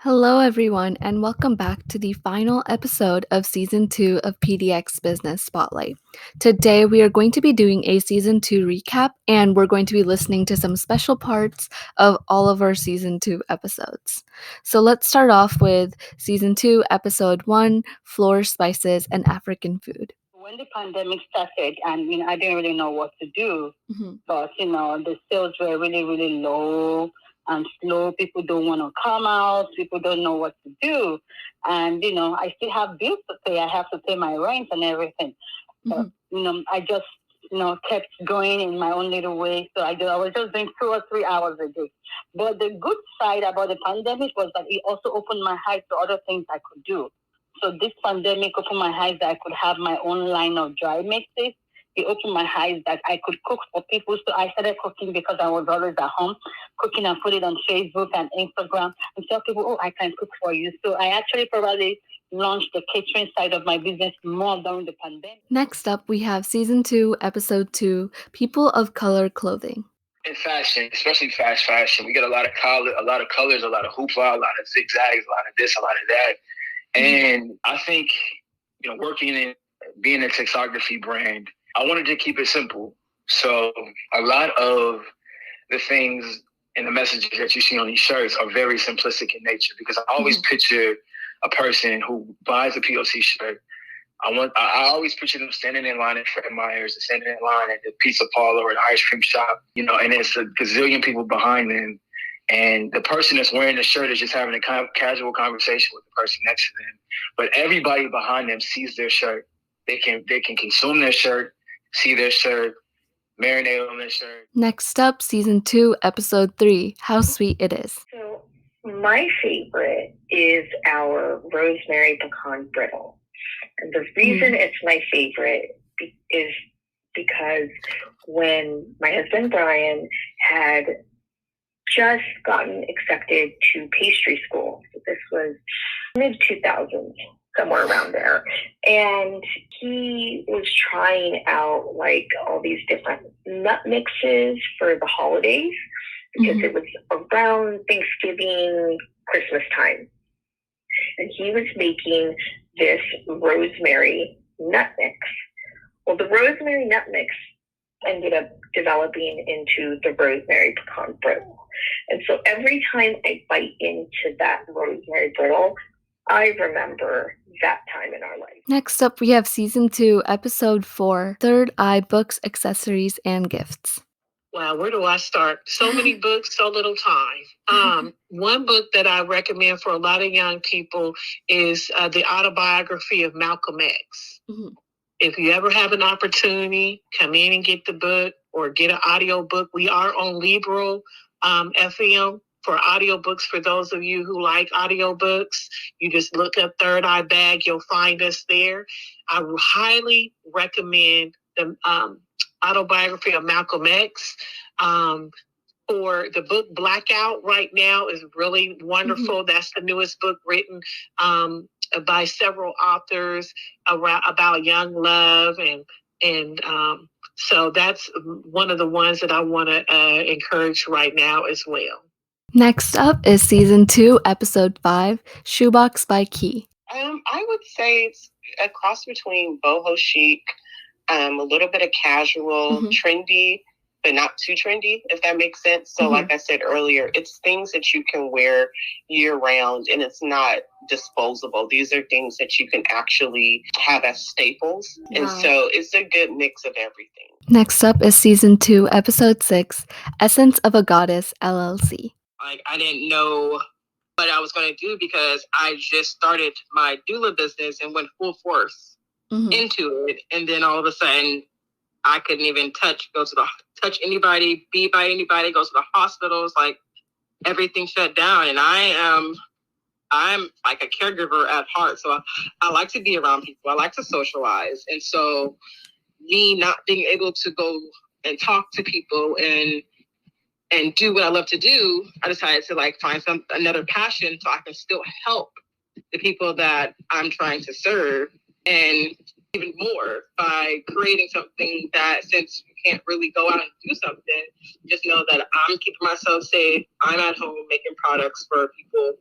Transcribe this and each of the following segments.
Hello, everyone, and welcome back to the final episode of Season 2 of PDX Business Spotlight. Today, we are going to be doing a Season 2 recap, and we're going to be listening to some special parts of all of our Season 2 episodes. So let's start off with Season 2, Episode 1, Flourish, Spices, and African Food. When the pandemic started, and I didn't really know what to do, but the sales were really, really low and slow. People don't want to come out. People don't know what to do, and I still have bills to pay. I have to pay my rent and everything. But I just kept going in my own little way. So I was just doing 2 or 3 hours a day. But the good side about the pandemic was that it also opened my eyes to other things I could do. So this pandemic opened my eyes that I could have my own line of dry mixes. It opened my eyes that I could cook for people. So I started cooking because I was always at home, cooking and put it on Facebook and Instagram and tell people, oh, I can cook for you. So I actually probably launched the catering side of my business more during the pandemic. Next up, we have Season 2, Episode 2, People of Color Clothing. In fashion, especially fast fashion, we get a lot of colors, a lot of hoopla, a lot of zigzags, a lot of this, a lot of that. And I think, working in being a textography brand, I wanted to keep it simple. So a lot of the things and the messages that you see on these shirts are very simplistic in nature because I always picture a person who buys a POC shirt. I always picture them standing in line at Fred Meyer's, standing in line at the pizza parlor or the ice cream shop, and it's a gazillion people behind them. And the person that's wearing the shirt is just having a casual conversation with the person next to them. But everybody behind them sees their shirt. They can consume their shirt, see their shirt, marinate on their shirt. Next up, Season 2, Episode 3, How Sweet It Is. So my favorite is our rosemary pecan brittle. And the reason it's my favorite is because when my husband Brian had just gotten accepted to pastry school, so this was mid-2000s, somewhere around there, and he was trying out like all these different nut mixes for the holidays because it was around Thanksgiving, Christmas time. And he was making this rosemary nut mix. Well, the rosemary nut mix ended up developing into the rosemary pecan brittle. And so every time I bite into that rosemary brittle, I remember that time in our life. Next up, we have Season 2, Episode 4, Third Eye Books, Accessories, and Gifts. Wow, where do I start? So many books, so little time. One book that I recommend for a lot of young people is the autobiography of Malcolm X. If you ever have an opportunity, come in and get the book or get an audio book. We are on Libro FM for audiobooks. For those of you who like audiobooks, you just look up Third Eye Bag. You'll find us there. I highly recommend the autobiography of Malcolm X. Or the book Blackout right now is really wonderful. That's the newest book written by several authors about young love. And so that's one of the ones that I want to encourage right now as well. Next up is Season 2, Episode 5, Shoebox by Key. I would say it's a cross between boho chic, a little bit of casual, trendy, but not too trendy, if that makes sense. So like I said earlier, it's things that you can wear year round and it's not disposable. These are things that you can actually have as staples. Wow. And so it's a good mix of everything. Next up is Season 2, Episode 6, Essence of a Goddess, LLC. Like, I didn't know what I was going to do because I just started my doula business and went full force into it. And then all of a sudden, I couldn't even touch anybody, be by anybody, go to the hospitals, like everything shut down. And I'm like a caregiver at heart. So I like to be around people. I like to socialize. And so me not being able to go and talk to people and do what I love to do, I decided to like find another passion so I can still help the people that I'm trying to serve. And even more by creating something that, since you can't really go out and do something, just know that I'm keeping myself safe. I'm at home making products for people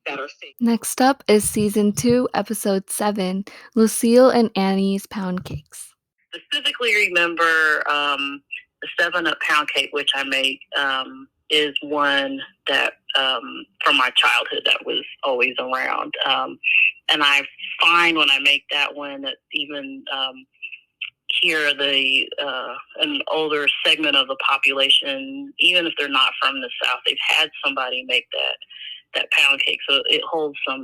that are safe. Next up is Season 2, Episode 7, Lucille and Annie's Poundcakes. Specifically remember the 7-Up pound cake, which I make, is one that from my childhood that was always around. And I find when I make that one that even here an older segment of the population, even if they're not from the South, they've had somebody make that pound cake. So it holds some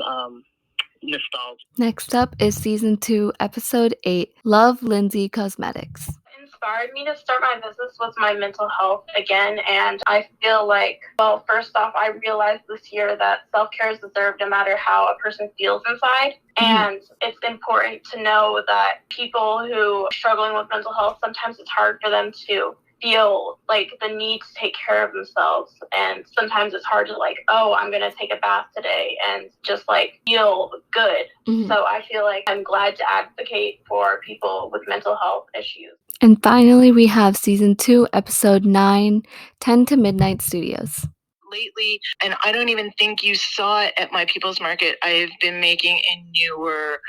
nostalgia. Next up is Season 2, Episode 8, Love Lindsay Cosmetics. Inspired me to start my business was my mental health again, and I feel like, well, first off, I realized this year that self-care is deserved no matter how a person feels inside. And it's important to know that people who are struggling with mental health, sometimes it's hard for them to feel like the need to take care of themselves, and sometimes it's hard to oh, I'm gonna take a bath today and just feel good. So I feel like I'm glad to advocate for people with mental health issues. And finally, we have Season 2, Episode 9, 10 to Midnight Studios. Lately, and I don't even think you saw it at my People's Market, I've been making a newer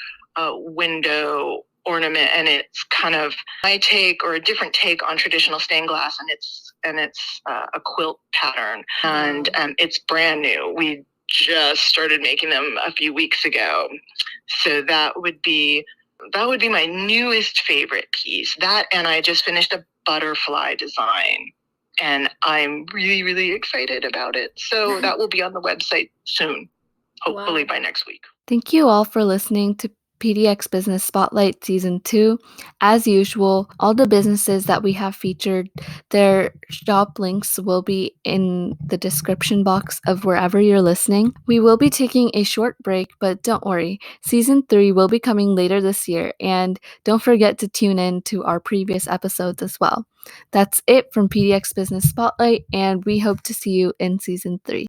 window ornament, and it's kind of my take or a different take on traditional stained glass, and it's a quilt pattern, and it's brand new. We just started making them a few weeks ago, so that would be my newest favorite piece. That, and I just finished a butterfly design, and I'm really, really excited about it. So that will be on the website soon, hopefully by next week. Thank you all for listening to PDX Business Spotlight Season 2. As usual, all the businesses that we have featured, their shop links will be in the description box of wherever you're listening. We will be taking a short break, but don't worry, Season 3 will be coming later this year, and don't forget to tune in to our previous episodes as well. That's it from PDX Business Spotlight, and we hope to see you in Season 3.